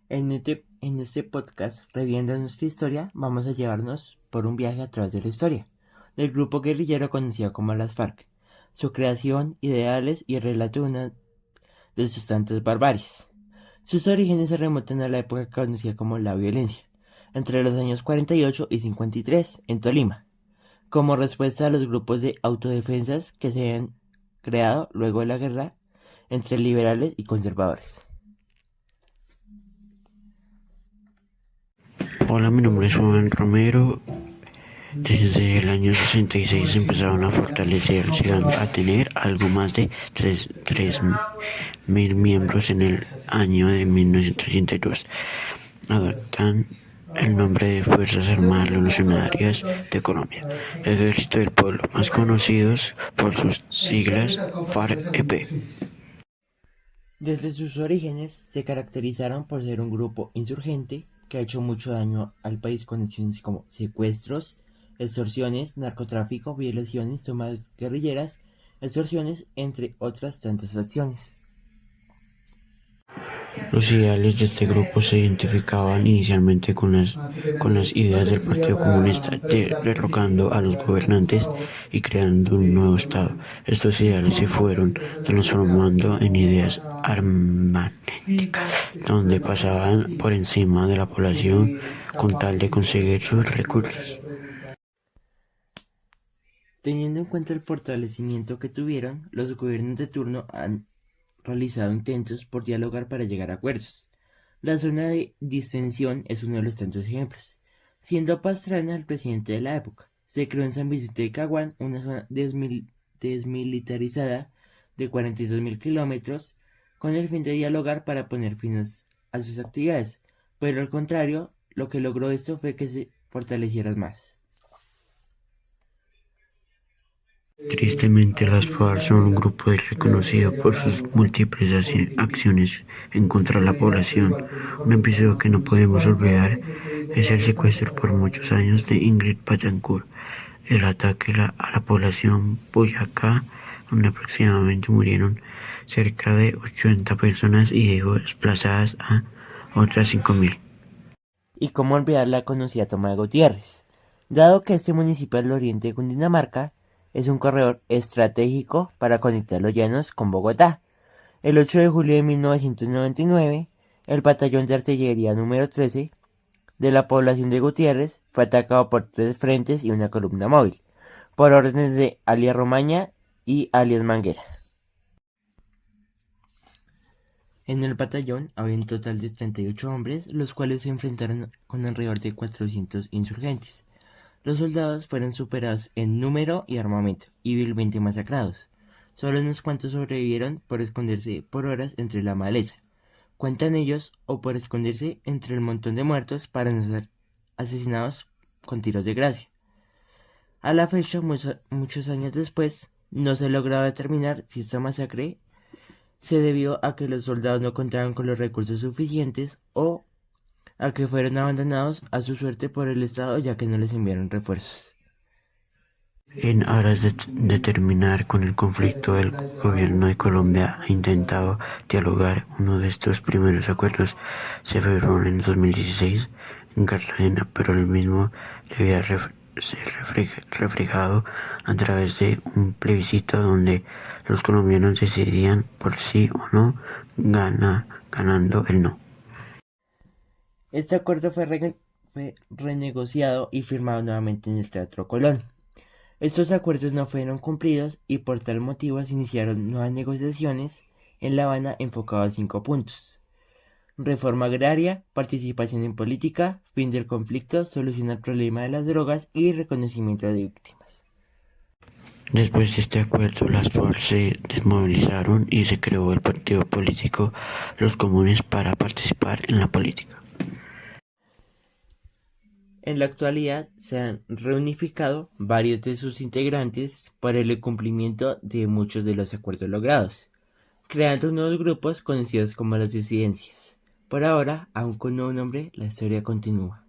En este podcast, reviendo nuestra historia, vamos a llevarnos por un viaje a través de la historia del grupo guerrillero conocido como las FARC, su creación, ideales y el relato de una de sus tantas barbaries. Sus orígenes se remontan a la época conocida como la violencia, entre los años 48 y 53 en Tolima, como respuesta a los grupos de autodefensas que se habían creado luego de la guerra entre liberales y conservadores. Hola, mi nombre es Juan Romero. Desde el año 66 empezaron a fortalecerse, llegando a tener algo más de 3.000 miembros en el año de 1982. Adoptan el nombre de Fuerzas Armadas Revolucionarias de Colombia, Ejército del Pueblo, más conocidos por sus siglas FARC-EP. Desde sus orígenes se caracterizaron por ser un grupo insurgente que ha hecho mucho daño al país con acciones como secuestros, extorsiones, narcotráfico, violaciones, tomas guerrilleras, extorsiones, entre otras tantas acciones. Los ideales de este grupo se identificaban inicialmente con las ideas del Partido Comunista, derrocando a los gobernantes y creando un nuevo Estado. Estos ideales se fueron transformando en ideas armamentísticas, donde pasaban por encima de la población con tal de conseguir sus recursos. Teniendo en cuenta el fortalecimiento que tuvieron, los gobiernos de turno han realizado intentos por dialogar para llegar a acuerdos. La zona de distensión es uno de los tantos ejemplos, siendo Pastrana el presidente de la época. Se creó en San Vicente de Caguán una zona desmilitarizada de 42.000 kilómetros con el fin de dialogar para poner fin a sus actividades, pero al contrario, lo que logró esto fue que se fortalecieran más. Tristemente, las FARC son un grupo reconocido por sus múltiples acciones en contra de la población. Un episodio que no podemos olvidar es el secuestro por muchos años de Ingrid Betancourt, el ataque a la población Boyacá, donde aproximadamente murieron cerca de 80 personas y dejó desplazadas a otras 5.000. Y cómo olvidar la conocida toma de Gutiérrez, dado que este municipio al oriente de Cundinamarca es un corredor estratégico para conectar los llanos con Bogotá. El 8 de julio de 1999, el batallón de artillería número 13 de la población de Gutiérrez fue atacado por 3 frentes y una columna móvil, por órdenes de alias Romaña y alias Manguera. En el batallón había un total de 38 hombres, los cuales se enfrentaron con alrededor de 400 insurgentes. Los soldados fueron superados en número y armamento, y vilmente masacrados. Solo unos cuantos sobrevivieron por esconderse por horas entre la maleza. Cuentan ellos, o por esconderse entre el montón de muertos para no ser asesinados con tiros de gracia. A la fecha, muchos años después, no se ha logrado determinar si esta masacre se debió a que los soldados no contaban con los recursos suficientes o a que fueron abandonados a su suerte por el Estado ya que no les enviaron refuerzos. En aras de terminar con el conflicto, el gobierno de Colombia ha intentado dialogar. Uno de estos primeros acuerdos se firmó en 2016 en Cartagena, pero el mismo debía ser reflejado a través de un plebiscito donde los colombianos decidían por sí o no, ganando el no. Este acuerdo fue renegociado y firmado nuevamente en el Teatro Colón. Estos acuerdos no fueron cumplidos y por tal motivo se iniciaron nuevas negociaciones en La Habana enfocadas a 5 puntos: reforma agraria, participación en política, fin del conflicto, solución al problema de las drogas y reconocimiento de víctimas. Después de este acuerdo, las FARC se desmovilizaron y se creó el partido político Los Comunes para participar en la política. En la actualidad se han reunificado varios de sus integrantes para el cumplimiento de muchos de los acuerdos logrados, creando nuevos grupos conocidos como las disidencias. Por ahora, aún con nuevo nombre, la historia continúa.